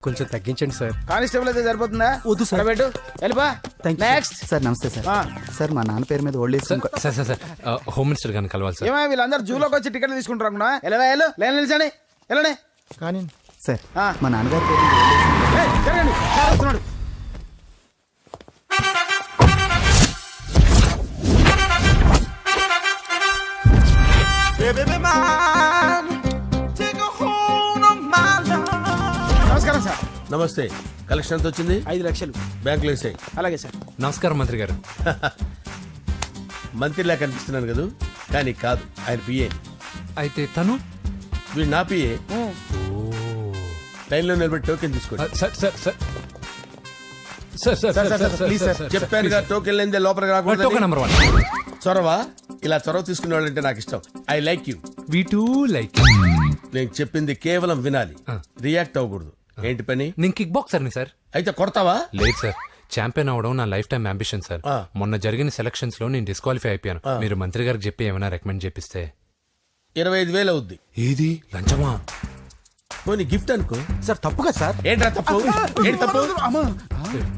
కొంచెం తగ్గించండి sir. Constable అయితే సరిపోతుందా? వద్దు సార్. పెట్టు వెళ్ళిపా. నెక్స్ట్. సార్ నమస్తే సార్. సార్ మా నాన్న పేరు మీద old age sir sir sir sir home minister గారిని కలవాలి సార్. ఏమో వీళ్ళందరూ జూలోకి వచ్చి టికెట్లు తీసుకుంటారు అనుకున్నా. వెళ్ళు లైన్ నిలిచండి, వెళ్ళండి. కానీ సార్ ఆ. మా నాన్నగారి పేరు మీద old age ఏయ్, జరగండి, సార్ వస్తున్నాడు. నమస్కారం సార్. నమస్తే. కలెక్షన్ ఎంత వచ్చింది? 5 లక్షలు. బ్యాంకులో వేసాయి. అలాగే సార్. నమస్కారం మంత్రి గారు. మంత్రిలా కనిపిస్తున్నాను కదా, కానీ కాదు, ఆయన పిఏ. అయితే తను వీడు నా పిఏ. లైన్లో నిలబెట్టి టోకెన్ తీసుకోండి. Sir sir sir sir sir sir sir please sir. చెప్పానుగా, టోకెన్ లేనిదే లోపలికి టోకెన్ రాకూడదు. నెంబర్ 1. చొరవ, ఇలా చొరవ తీసుకునే వాళ్ళంటే నాకు ఇష్టం. I like you. We two like. నేను చెప్పింది కేవలం వినాలి, రియాక్ట్ అవ్వకూడదు. ఏంటి పని? నేను కిక్ బాక్సర్ని సార్. అయితే కొడతావా? లేదు సార్, ఛాంపియన్ అవడం నా లైఫ్ టైం అంబిషన్ సార్. ఆ. మొన్న జరిగిన సెలక్షన్స్ లో నేను డిస్క్వాలిఫై అయిపోయాను. మీరు మంత్రి గారికి చెప్పి ఏమైనా రికమెండ్ చేపిస్తే. 25,000 అవుద్ది. ఏది లంచమా? పోనీ గిఫ్ట్ అనుకో. సార్ తప్పుగా సార్. ఏంట్రా తప్పు? ఏంటి తప్పు?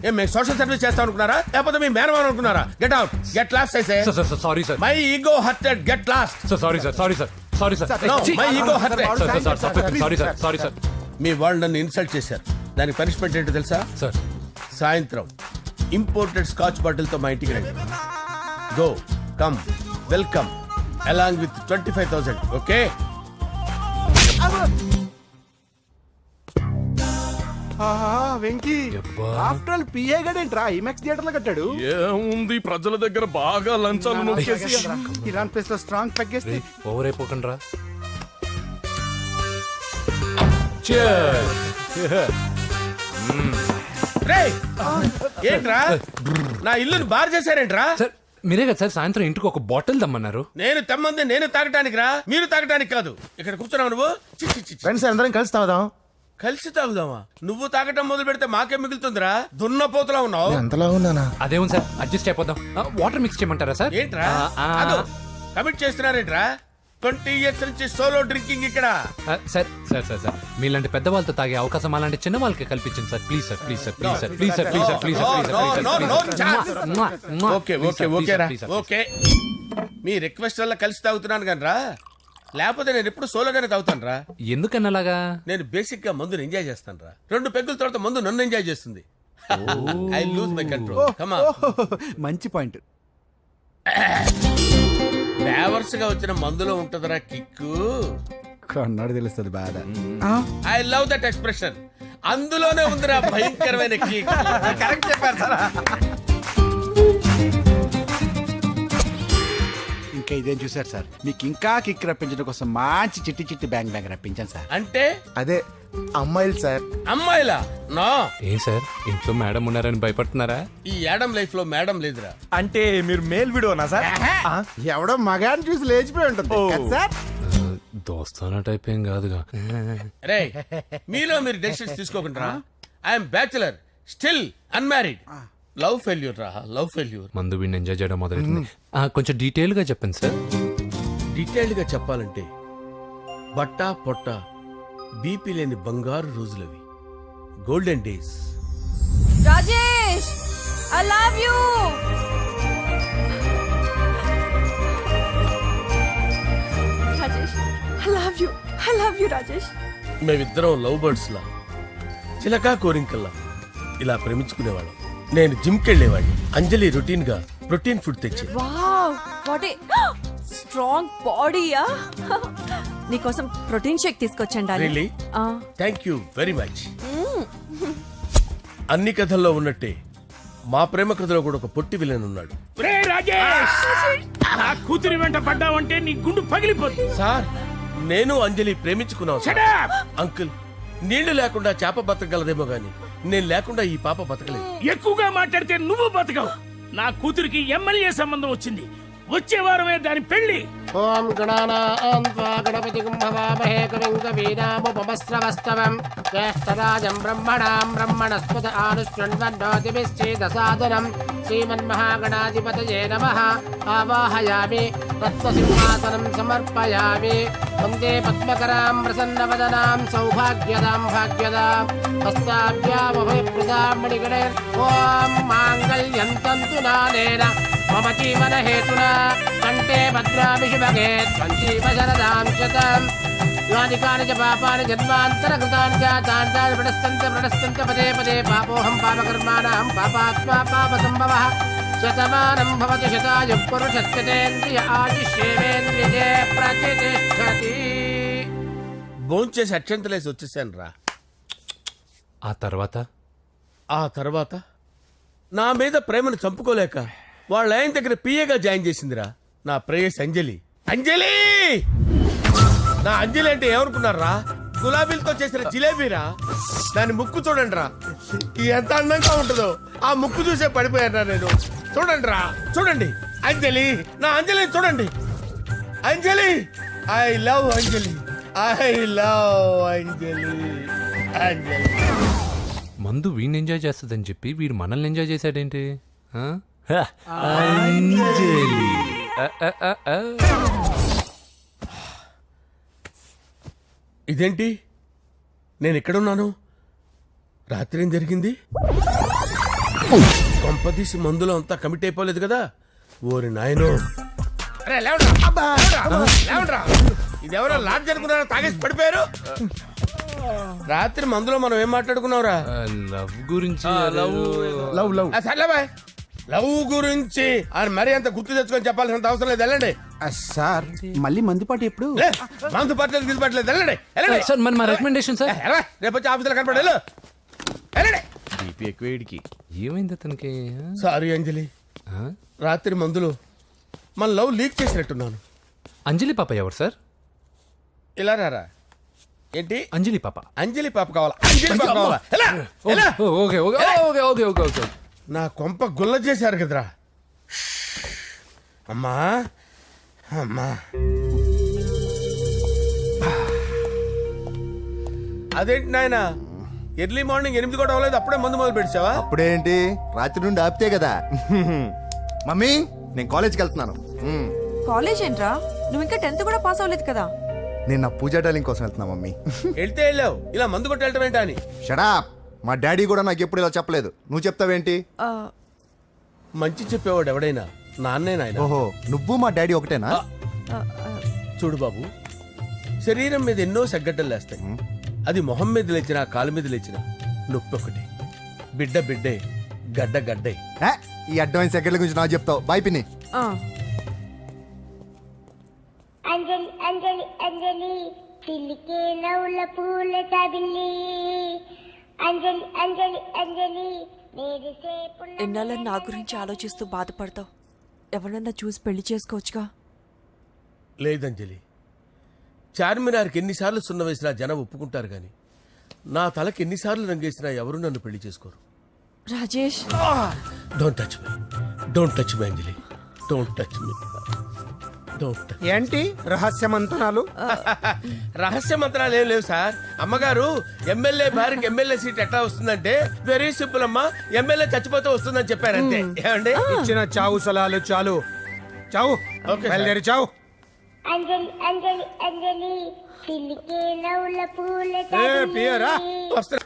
ఏం మేము సోషల్ సర్వీస్ చేస్తాం అనుకున్నారా, లేకపోతే మీ మేనమాన్ అనుకున్నారా? Get out, get lost. అయితే sir sir sorry sir. My ego hurted, get lost. Sir sorry sir, sorry sir, sorry sir. No, my ego hurt. Sorry sir, sorry sir. మీ వాళ్ళు నన్ను ఇన్సల్ట్ చేశారు. దానికి పనిష్మెంట్ ఏంటో తెలుసా? సార్ సాయంత్రం imported scotch bottle తో మా ఇంటికి రండి. Go, come, welcome along with 25,000. Okay? Venky after all PA గడేంట్రా ఇమెక్స్ థియేటర్ లో కట్టాడు. ఏముంది, ప్రజల దగ్గర బాగా లంచాలు నొక్కేసి ఇరాన్ ప్లేస్ లో స్ట్రాంగ్ తగ్గేస్తే ఓవర్ అయిపోకండి రా. రేయ్, ఏంట్రా నా ఇల్లుని బార్ చేశారేంట్రా? సార్ మీరే కదా సార్ సాయంత్రం ఇంటికి ఒక బాటిల్ దమ్మన్నారు. నేను తెమ్మంది నేను తాగటానికి రా, మీరు తాగటానికి కాదు. ఇక్కడ కూర్చున్నావు నువ్వు. చి, చి, చి, చి. ఫ్రెండ్స్ అందరం కలిసి తాగుదాం. కలిసి తాగుదామా? నువ్వు తాగటం మొదలు పెడితే మాకే మిగులుతుందిరా. దున్నపోతులా ఉన్నావు. ఎంతలా ఉన్నానా? అదేమో సార్ అడ్జస్ట్ అయిపోదాం. వాటర్ మిక్స్ చేయమంటారా సార్? ఏంట్రా కమిట్ చేస్తున్నారేంట్రా? 20 years నుంచి సోలో డ్రింకింగ్ ఇక్కడ. సార్ సార్ సార్ సార్ మీలాంటి పెద్ద వాళ్ళతో తాగే అవకాశం అలాంటి చిన్న వాళ్ళకి కల్పించండి sir. Please sir, please sir, please sir, please sir, please sir, please sir. Okay okay okay రా, ఓకే. మీ రిక్వెస్ట్ వల్ల కలిసి తాగుతున్నాను కానీ రా, లేకపోతే నేను ఎప్పుడు సోలోగానే తాగుతాను రా. ఎందుకన్నా అలాగా? నేను బేసిక్ గా మందుని ఎంజాయ్ చేస్తాను రా. 2 పెగ్గుల తర్వాత మందు నన్ను ఎంజాయ్ చేస్తుంది. I lose my control. Come on. మంచి పాయింట్. ఫ్లేవర్స్ గా వచ్చిన మందులో ఉంటదరా కిక్కు. కన్నాడు తెలుస్తుంది బాధ. I love that expression. అందులోనే ఉందిరా భయంకరమైన కిక్. కరెక్ట్ చెప్పారు సార్. ఇంకా ఇదేం చూసారు సార్, మీకు ఇంకా కిక్ రప్పించడం కోసం మంచి చిట్టి చిట్టి బ్యాంగ్ రప్పించాను సార్. అంటే అదే అమ్మాయిలు సార్. అమ్మాయిలా? నా ఏం సార్ ఇంట్లో మేడం ఉన్నారని భయపడుతున్నారా? ఈ యాడమ్ లైఫ్ లో మేడం లేదురా. అంటే మీరు మేల్ వీడియోనా సార్? ఎవడో మగాన్ని చూసి లేచిపోయి ఉంటుంది కదా సార్. దోస్తానా టైప్ ఏం కాదుగా. రే, మీలో మీరు డెసిషన్స్ తీసుకోకుండా. I'm bachelor, still unmarried. Love failure రా, లవ్ ఫెయిల్యూర్. మందు వీడిని ఎంజాయ్ చేయడం మొదలైంది. కొంచెం డీటెయిల్ గా చెప్పండి సార్. డీటెయిల్డ్ గా చెప్పాలంటే బట్టా పొట్ట బీపీ లేని బంగారు రోజులవి, golden days. Rajesh, I love you. Rajesh, I love you. I love you, Rajesh. మేమిద్దరం లవ్ బర్డ్స్ లా, చిలకా కోరింకల్లా ఇలా ప్రేమించుకునేవాళ్ళం. నేను జిమ్కి వెళ్ళేవాడిని. అంజలి రొటీన్ గా ప్రోటీన్ ఫుడ్ తెచ్చి. వావ్, వాట్ ఏ స్ట్రాంగ్ బాడీయా. నీకోసం ప్రోటీన్ షేక్ తీసుకొచ్చండి. Really? Thank you very much. అన్ని కథల్లో ఉన్నట్టే మా ప్రేమ కథలో కూడా ఒక పొట్టి విలన్ ఉన్నాడు. నా కూతురి వెంట పడ్డావంటే నీ గుండు పగిలిపోతుంది. సార్, నేను అంజలి ప్రేమించుకున్నాను సార్. అంకుల్, నీళ్లు లేకుండా చేప బతకగలదేమో గాని నేను లేకుండా ఈ పాప బతకలేదు. ఎక్కువగా మాట్లాడితే నువ్వు బతకవు. నా కూతురికి ఎమ్మెల్యే సంబంధం వచ్చింది. వచ్చే వారమే దాని పెళ్లి. ఓం గణానాం త్వా గణపతిం భవామహే కవిం కవీనాముపమస్రవస్తవం జ్యేష్ఠరాజం బ్రహ్మణాం బ్రహ్మణస్పద ఆనుష్ణ్వన్నోతిభిశ్చేదసాదనం శ్రీమన్మహాగణాధిపతయే నమః. ఆవాహయామి తత్వసింహాసనం సమర్పయామి. వందే పద్మకరాం ప్రసన్నవదనాం సౌభాగ్యదాం భాగ్యదాం హస్తాభ్యామభయప్రదాం మణిగణైర్. ఓం మాంగళ్యం తంతు నానేన మమ జీవన హేతునా కంటే భద్రామి శుభగే త్వంజీవ శరదాం శతం. యాని కాని చ పాపాని జన్మాంతరకృతాని చ తాని ప్రణశ్యంత పదే పదే పాపోహం పాపకర్మాణం పాపాత్మా పాపసంభవః. శతమానం భవతి శతాయు పురుషస్యతేంద్రియ ఆయుష్యేవేంద్రియే ప్రతిష్టతి. భోంచేసి అక్షంతలేసి వచ్చేసాను రా. ఆ తర్వాత నా మీద ప్రేమను చంపుకోలేక వాళ్ళ ఆయన దగ్గర పిఏగా జాయిన్ చేసిందిరా నా ప్రేయస్ అంజలి. అంజలి నా అంజలి అంటే ఏమనుకున్నారా? గులాబీలతో చేసిన జిలేబీరా. దాని ముక్కు చూడండి రా, ఎంత అందంగా ఉంటుందో. ఆ ముక్కు చూసే పడిపోయారా నేను. చూడండి రా, చూడండి అంజలి, నా అంజలి చూడండి. Anjali, I love Anjali, I love Anjali. Anjali మందు వీడిని ఎంజాయ్ చేస్తుందని చెప్పి వీడు మనల్ని ఎంజాయ్ చేశాడేంటి? ఆ? అంజలి. ఇదేంటి, నేను ఎక్కడున్నాను? రాత్రి ఏం జరిగింది? కొంపదీసి మందులో అంతా కమిట్ అయిపోలేదు కదా? ఓరి నాయనో. అరే, లేవండ్రా. లేవండ్రా. ఇదెవరో లాడ్జ్ అనుకున్నారా? తాగేసి పడిపోయారు. రాత్రి మందులో మనం ఏం మాట్లాడుకున్నావురా? లవ్ గురించి. సర్లే బాయ్, లవ్ గురించి అని మరీ అంత గుర్తు తెచ్చుకొని చెప్పాల్సినంత అవసరం లేదు. వెళ్ళండి. సార్ మళ్ళీ మందుపాటి ఎప్పుడు? లే, మందు పట్టలేదు గిల్లు పట్టలేదు. వెళ్ళండి, వెళ్ళండి. సార్ మరి మా రికమెండేషన్ సార్. రేపు వచ్చి ఆఫీసులో కనపడి వెళ్ళు. వెళ్ళండి. ఏమైంది అతనికి? సారీ అంజలి, రాత్రి మందులో మన లవ్ లీక్ చేసినట్టున్నాను. అంజలి పాప ఎవరు సార్? ఇలా రారా. ఏంటి? అంజలి పాప. అంజలి పాప కావాలా? అంజలి పాప కావాలా? ఎలా? ఎలా? Okay okay okay okay okay okay. నా కొంప గుల్ల చేశారు కదరా. అమ్మా అమ్మా, అదేంటి నాయన, ఎర్లీ మార్నింగ్ 8 కూడా అవ్వలేదు, అప్పుడే మందు మొదలు పెడిచావా? అప్పుడేంటి, రాత్రి నుండి ఆపితే కదా. మమ్మీ, నేను కాలేజ్కి వెళ్తున్నాను. కాలేజ్ ఏంట్రా, నువ్వు ఇంకా 10th కూడా పాస్ అవ్వలేదు కదా. నేను నా పూజా డాలింగ్ కోసం వెళ్తున్నా మమ్మీ. వెళ్తే వెళ్ళావు, ఇలా మందు కొట్టి వెళ్ళటం ఏంటా అని. షడాప్. మా డాడీ కూడా నాకు ఎప్పుడు ఇలా చెప్పలేదు. నువ్వు చెప్తావేంటి? ఆ, మంచి చెప్పేవాడు ఎవడైనా నాన్నే నాయన. ఓహో, నువ్వు మా డాడీ ఒకటేనా? ఆ, ఆ, చూడు బాబు, శరీరం మీద ఎన్నో సగ్గడ్డలు లేస్తాయి. అది మొహం మీద లేచినా కాలు మీద లేచినా నొప్పి ఒకటి. బిడ్డ బిడ్డే, గడ్డ గడ్డే. ఏ, ఈ అడ్వాన్స్ సెకండ్ల గురించి నాకు చెప్తావు. బాయ్ పిన్ని. ఆ. అంజలి అంజలి అంజలి చిలికే నవ్వుల పూల తబిల్లి. అంజలి అంజలి అంజలి మెరిసే పున్న. ఎన్నాళ్ళ నా గురించి ఆలోచిస్తూ బాధపడతావు. ఎవరన్నా చూసి పెళ్లి చేసుకోవచ్చుగా. లేదంజలి, చార్మినార్కి ఎన్నిసార్లు సున్న వేసినా జనం ఒప్పుకుంటారు గాని నా తలకి ఎన్నిసార్లు రంగేసినా ఎవరు నన్ను పెళ్లి చేసుకోరు. Rajesh, don't touch me, don't touch me Anjali, don't touch me, don't touch. ఏంటి రహస్య మంతనాలు? రహస్య మంత్రాలు ఏం లేవు సార్. అమ్మగారు ఎమ్మెల్యే భార్యకి ఎమ్మెల్యే సీట్ ఎట్లా వస్తుందంటే వెరీ సింపుల్ అమ్మా, ఎమ్మెల్యే చచ్చిపోతే వస్తుందని చెప్పారు అంతే. ఏమండి? ఇచ్చిన చావు సలాలు చాలు. చావు. ఓకే, బయలుదేరి చావు. అంజలి అంజలి అంజలి చిలికే నవ్వుల పూల పియరా. తబిల్లి. వస్తా.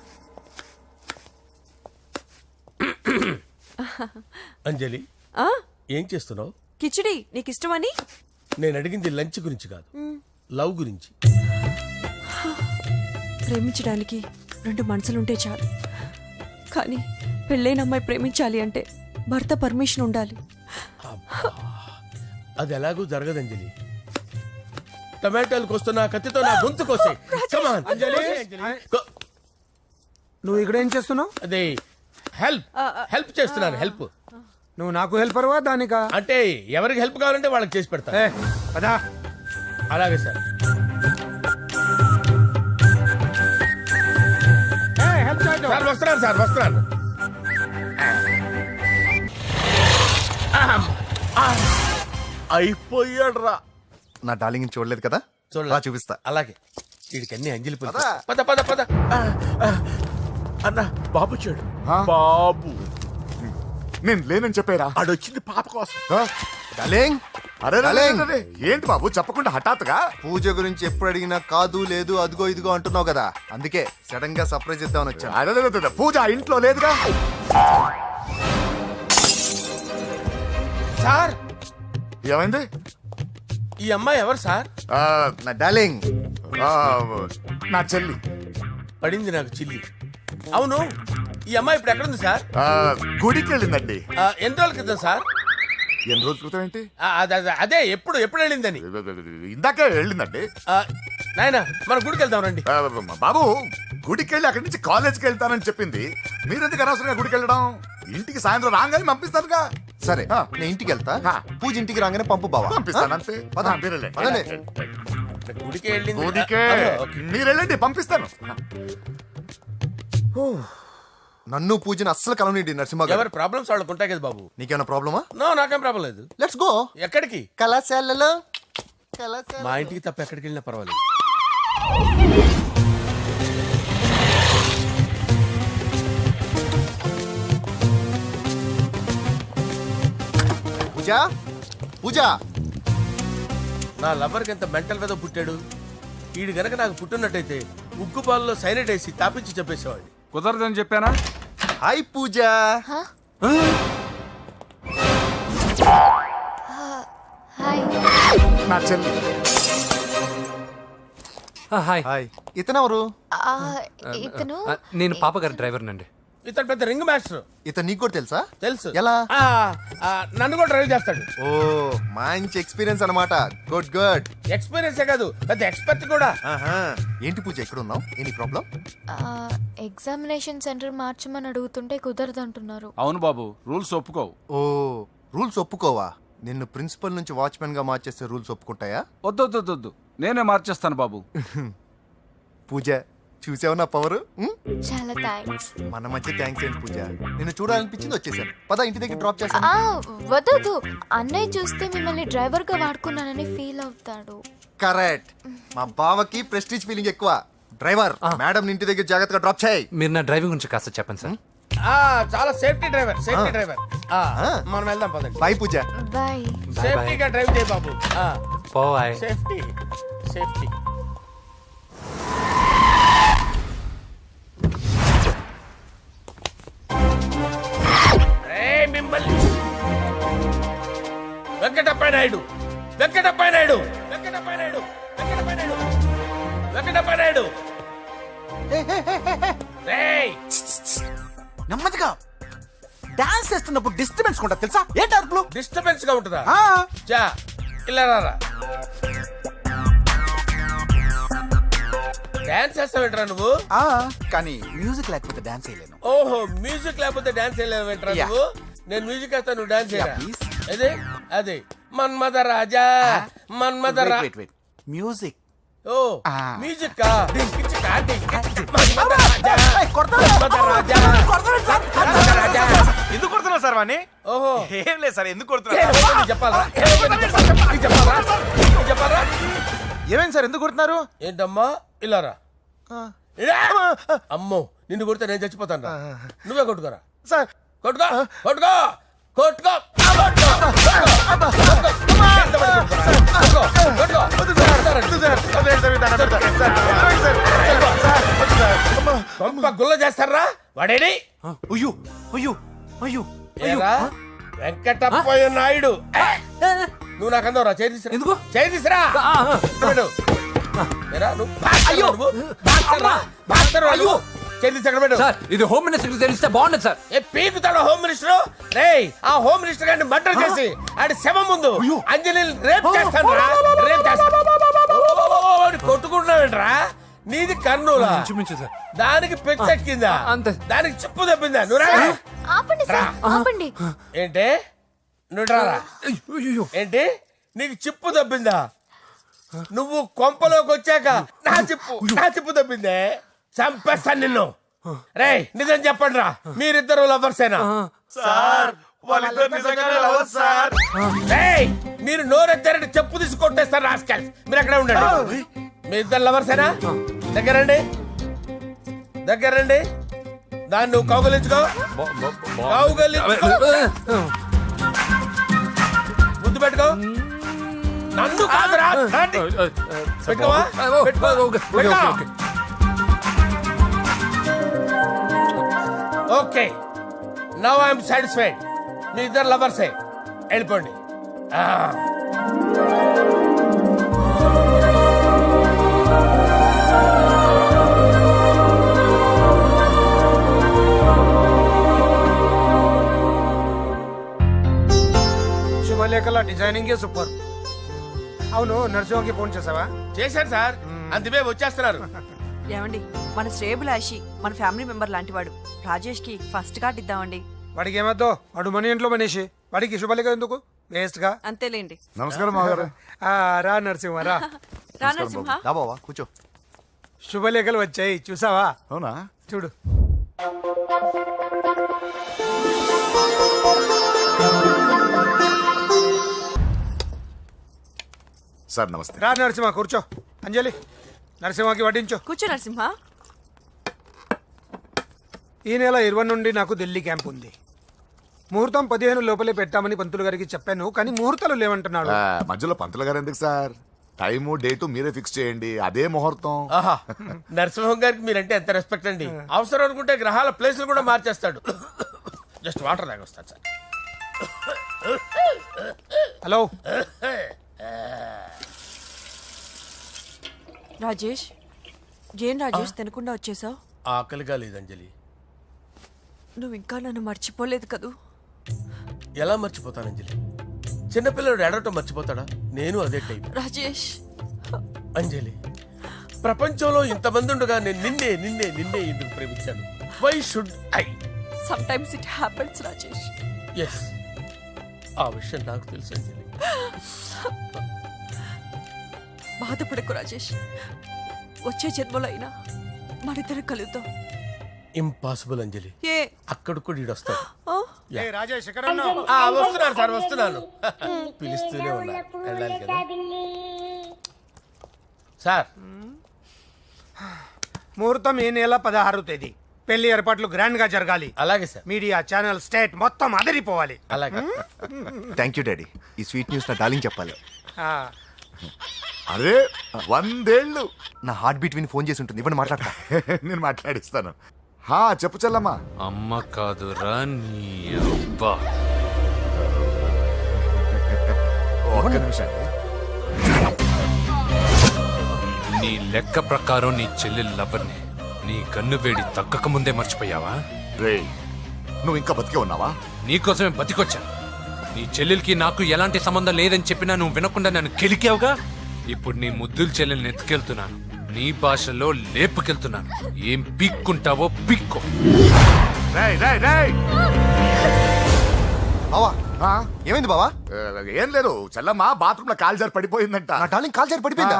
అంజలి, ఆ, ఏం చేస్తున్నావు? కిచిడి నీకు ఇష్టమని. నేను అడిగింది లంచ్ గురించి కాదు, లవ్ గురించి. ప్రేమించడానికి 2 మనసులుంటే చాలు, కానీ పెళ్ళైన అమ్మాయి ప్రేమించాలి అంటే భర్త పర్మిషన్ ఉండాలి. అది ఎలాగూ జరగదంజలి. టమాటాలు కోస్తున్నా కత్తితో నా గొంతు కోసే. అంజలి, నువ్వు ఇక్కడ ఏం చేస్తున్నావు? అదే హెల్ప్ హెల్ప్ చేస్తున్నాను. హెల్ప్ నువ్వు నాకు హెల్పర్వా దానికా? అంటే ఎవరికి హెల్ప్ కావాలంటే వాళ్ళకి చేసి పెడతా. పదా. అలాగే సార్. సార్ వస్తున్నాను, సార్ వస్తున్నాను. అయిపోయాడు రా. నా డార్లింగ్ చూడలేదు కదా చూడలే. రా చూపిస్తా. అలాగే వీడికన్నీ అంజలి పులుసు. పద. పద పద పద. అన్న బాబు వచ్చాడు. బాబు నేను లేనని చెప్పారా? ఆడొచ్చింది పాప కోసం. డార్లింగ్, అరే డార్లింగ్. ఏంటి బాబు చెప్పకుండా హఠాత్తుగా? పూజ గురించి ఎప్పుడు అడిగినా కాదు లేదు అదిగో ఇదిగో అంటున్నావు కదా, అందుకే సడన్ గా సర్ప్రైజ్ ఇద్దామని వచ్చాను. అదే పూజ ఆ ఇంట్లో లేదుగా. సార్ ఏమైంది? ఈ అమ్మాయి ఎవరు సార్? నా డార్లింగ్, నా చెల్లి. పడింది నాకు చిల్లి. అవును ఈ అమ్మాయి ఇప్పుడు ఎక్కడుంది సార్? గుడికి వెళ్ళిందండి. ఎన్ని రోజుల క్రితం సార్? ఎన్ని రోజుల క్రితం ఏంటి? అదే ఎప్పుడు ఎప్పుడు వెళ్ళిందని. ఇందాకే వెళ్ళిందండి. నాయన మన గుడికి వెళ్దాం రండి. బాబు గుడికి వెళ్ళి అక్కడి నుంచి కాలేజ్కి వెళ్తానని చెప్పింది. మీరెందుకు అనవసరంగా గుడికి వెళ్ళడం? ఇంటికి సాయంత్రం రాగానే పంపిస్తానుగా. సరే ఆ. నేను ఇంటికి వెళ్తా. ఆ. పూజ ఇంటికి రాగానే పంపు బావా. పంపిస్తాను అంతే. పద. మీరు వెళ్ళండి. పదండి. గుడికి వెళ్ళింది. గుడికే ఓకే. మీరు వెళ్ళండి, పంపిస్తాను. నన్ను పూజను అస్సలు కలవనీయండి నరసింహ గారు. ఎవరి ప్రాబ్లమ్స్ వాళ్ళకు ఉంటాయి కదా బాబు. నీకేమైనా ప్రాబ్లమా? నో నాకేం ప్రాబ్లం లేదు. Let's go. ఎక్కడికి? కళాశాలలో మా ఇంటికి తప్ప ఎక్కడికి వెళ్ళినా పర్వాలేదు. పూజ, పూజ. నా లవర్కి ఎంత మెంటల్ మీద పుట్టాడు. వీడు గనక నాకు పుట్టినట్టయితే ఉగ్గు పాలలో సైనట్ వేసి తాపించి చెప్పేసేవాడిని. కుదరదని చెప్పానా? హాయ్ పూజ. నా చెల్లి. Hi hi. ఇతనెవరు? ఇతను నేను పాప గారి డ్రైవర్ నండి. ఇతను పెద్ద రింగ్ మాస్టర్. ఇతను నీకు కూడా తెలుసా? తెలుసు. ఎలా? నన్ను కూడా డ్రైవ్ చేస్తాడు. ఓ మంచి ఎక్స్పీరియన్స్ అన్నమాట. Good good. ఎక్స్పీరియన్సే కాదు పెద్ద ఎక్స్పర్ట్ కూడా. ఏంటి పూజ ఎక్కడ ఉన్నావు? Any problem? ఎగ్జామినేషన్ సెంటర్ మార్చమని అడుగుతుంటే కుదరదంటున్నారు. అవును బాబు, రూల్స్ ఒప్పుకోవు. ఓ రూల్స్ ఒప్పుకోవా? నిన్ను ప్రిన్సిపల్ నుంచి వాచ్మెన్ గా మార్చేస్తే రూల్స్ ఒప్పుకుంటాయా? వద్దు, నేనే మార్చేస్తాను బాబు. పూజ చూసావు నా పవర్? చాలా థ్యాంక్స్. మన మధ్య థ్యాంక్స్ ఏంటి పూజ, నిన్ను చూడాలనిపించింది వచ్చేసాను. పద ఇంటి దగ్గర డ్రాప్ చేస్తాను. వద్దు, అన్నయ్య చూస్తే మిమ్మల్ని డ్రైవర్ గా వాడుకున్నానని ఫీల్ అవుతాడు. కరెక్ట్. మా బావకి ప్రెస్టీజ్ ఫీలింగ్ ఎక్కువ. డ్రైవర్ మేడం ఇంటి దగ్గర జాగ్రత్తగా డ్రాప్ చేయి. మీరు నా డ్రైవింగ్ గురించి కాస్త చెప్పండి సార్. చాలా సేఫ్టీ డ్రైవర్. మనం వెళ్దాం పదండి. బాయ్ పూజ. బాయ్. సేఫ్టీగా డ్రైవ్ చేయి బాబు. పోవాయ్. Safety safety. మిమ్మల్ని వెంకటప్ప నాయుడు. నెమ్మదిగా డాన్స్ చేస్తున్నప్పుడు డిస్టర్బెన్స్ కూడా తెలుసా? ఏంటి అరుపులు? డిస్టర్బెన్స్ గా ఉంటుందా? చా ఇలా రారా. డాన్స్ చేస్తావేంట్రా నువ్వు? కానీ మ్యూజిక్ లేకపోతే డాన్స్ చేయలేను. ఓహో మ్యూజిక్ లేకపోతే డాన్స్ చేయలేవేంట్రా Yeah. నువ్వు? నేను మ్యూజిక్ వేస్తా, నువ్వు డాన్స్ చేయరా? Yeah, please. అదే అదే మన్మద రాజా మన్మద రా. Wait music. ఓ మ్యూజిక్ కా మన్మద రాజా మన్మద రాజా మన్మద రాజా. ఎందుకు కొడుతున్నావు సార్ వాణ్ణి? ఓహో ఏం లేదు సార్, ఎందుకు ఏ, కొడుతున్నా? నీకు చెప్పాలా? నీకు చెప్పాలా? ఏమైంది సార్, ఎందుకు కొడుతున్నారు? ఏంటమ్మా ఇలా రా. అమ్మో నిన్ను కొడితే నేను చచ్చిపోతాను. నువ్వే కొట్టుకోరా సార్ కొట్టుకో కొట్టుకో కొట్టుకో గుల్ల చేస్తారా వాడేడి? అయ్యో అయ్యో అయ్యో ఏరా వెంకటప్పయ్య నాయుడు. నువ్వు నాకు అందవరా చేయి తీసురా. ఎందుకు? చేయి తీసురా. పెట్టు. ఏరా నువ్వు బాక్సర్రా నువ్వు? బాక్సర్రా నువ్వు? చేయి తీసి అక్కడ పెట్టు. సార్ ఇది హోమ్ మినిస్టర్ తెలిస్తే బాగుండదు సార్. ఏ పీకుతాడు హోమ్ మినిస్టర్. రేయ్ ఆ హోమ్ మినిస్టర్ గారిని మర్డర్ చేసి ఆడి శవం ముందు అంజలి రేప్ చేస్తాను రా. రేప్ చేస్తాను. కొట్టుకుంటున్నావేంట్రా? నీది కర్నూలా? ఇంచుమించు సార్. దానికి పెచ్చెక్కిందా? అంతే. దానికి చెప్పు తప్పిందా? నువ్వు రా. ఆపండి సార్, ఆపండి. ఏంటి నువ్వు రారా? ఏంటి నీకు చిప్పు తప్పిందా? నువ్వు కొంపలోకి వచ్చాక నా చిప్పు తప్పిందే. చంపేస్తాను నిన్ను. రేయ్ నిజం చెప్పండి రా, మీరిద్దరు లవర్సేనా? సార్ వాళ్ళిద్దరు నిజంగానే లవర్స్ సార్. రేయ్ మీరు నోరెత్తారంటే చెప్పు తీసి కొట్టేస్తారు రాస్కల్స్. మీరు అక్కడే ఉండండి. మీ ఇద్దరు లవర్సేనా? దగ్గరండి, దగ్గరండి. దాన్ని నువ్వు కౌగలించుకో, కౌగలించుకో, ముద్దు పెట్టుకో. నన్ను కాదురా, దాన్ని. పెట్టుకోవా? పెట్టుకో, పెట్టుకో. Okay, now I'm satisfied. మీ ఇద్దరు లవర్సే, వెళ్ళిపోండి. శుభలేఖల డిజైనింగ్ సూపర్. అవును, నరసింహకి ఫోన్ చేసావా? చేశాను సార్, అందుకే వచ్చేస్తున్నారు. ఏమండి, మన శ్రేయబులాషి మన ఫ్యామిలీ మెంబర్ లాంటివాడు. రాజేష్ కి ఫస్ట్ కార్డ్ ఇద్దామండి. వాడికి ఏమద్దో, వాడు మన ఇంట్లో మనిషి, వాడికి శుభలేఖ ఎందుకు వేస్ట్ గా. అంతేలేండి. నమస్కారం మామగారు. రా నరసింహ రా. రా నరసింహ. రా బావా కూర్చో. శుభలేఖలు వచ్చాయి, చూసావా? అవునా? చూడు. సార్ నమస్తే. రా నరసింహ కూర్చో. అంజలి, నరసింహకి వడ్డించు. కూర్చో నరసింహ. ఈ నెల 20 నుండి నాకు ఢిల్లీ క్యాంప్ ఉంది. ముహూర్తం 15 లోపలే పెట్టామని పంతులు గారికి చెప్పాను, కానీ ముహూర్తాలు లేవంటున్నాడు. మధ్యలో పంతులు గారు ఎందుకు సార్? టైము డేటు మీరే ఫిక్స్ చేయండి, అదే ముహూర్తం. ఆహా, నరసింహం గారికి మీరంటే ఎంత రెస్పెక్ట్ అండి. అవసరం అనుకుంటే గ్రహాల ప్లేసులు కూడా మార్చేస్తాడు. జస్ట్ వాటర్ తాగొస్తాను సార్. హలో రాజేష్, ఏం రాజేష్ తినకుండా వచ్చేసావు? ఆకలిగా లేదు అంజలి. నువ్వు ఇంకా నన్ను మర్చిపోలేదు కదూ? ఎలా మర్చిపోతాను అంజలి? చిన్నపిల్లడు ఏడవటం మర్చిపోతాడా? నేను అదే టైప్. రాజేష్, అంజలి, ప్రపంచంలో ఇంతమంది ఉండగా నేను నిన్నే నిన్నే నిన్నే ఎందుకు ప్రేమించాను? Why should I? Sometimes it happens Rajesh. Yes, ఆ విషయం నాకు తెలుసు అంజలి. బాధపడకు రాజేష్, వచ్చే జన్మలో అయినా మనిద్దరం కలుద్దాం. ఇంపాసిబుల్ అంజలి. ఏ అక్కడ కూడా ఈడొస్తాడు. ఆ? రాజేష్ ఎక్కడ ఉన్నావు? వస్తున్నాను సార్, వస్తున్నాను. పిలుస్తూనే ఉన్నారు, వెళ్ళాలి కదా సార్. ముహూర్తం ఈ నెల 16వ తేదీ. పెళ్లి ఏర్పాట్లు గ్రాండ్ గా జరగాలి. అలాగే సార్, మీడియా ఛానల్ స్టేట్ మొత్తం అదిరిపోవాలి. అలాగే. Thank you daddy. ఈ స్వీట్ న్యూస్ నా డార్లింగ్ చెప్పాలి. ఆ, అరే 100 ఏళ్ళు. నా హార్ట్ బీట్ విని ఫోన్ చేసి ఉంటుంది, ఇప్పుడు మాట్లాడతా. నేను మాట్లాడిస్తాను. చెప్పు చెల్లమ్మా. అమ్మ కాదురా నీ అబ్బా. ఒక్క నిమిషం. నీ లెక్క ప్రకారం నీ చెల్లి లవర్ని నీ కన్ను వేడి తగ్గక ముందే మర్చిపోయావా? రేయ్, నువ్వు ఇంకా బతికే ఉన్నావా? నీకోసమే బతికొచ్చాను. నీ చెల్లెలకి నాకు ఎలాంటి సంబంధం లేదని చెప్పినా నువ్వు వినకుండా నన్ను కెలికావుగా. ఇప్పుడు నీ ముద్దుల చెల్లెల్ని ఎత్తుకెళ్తున్నాను, నీ భాషలో లేపుకెళ్తున్నాను. ఏం పీక్కుంటావో పీక్కో. రేయ్ రేయ్ రేయ్. బావా ఏమైంది బావా? ఏం లేదు, చెల్లమ్మ బాత్రూమ్ లో కాలు జారి పడిపోయిందంట. నా డార్లింగ్ కాల్ చేరి పడిపోయిందా?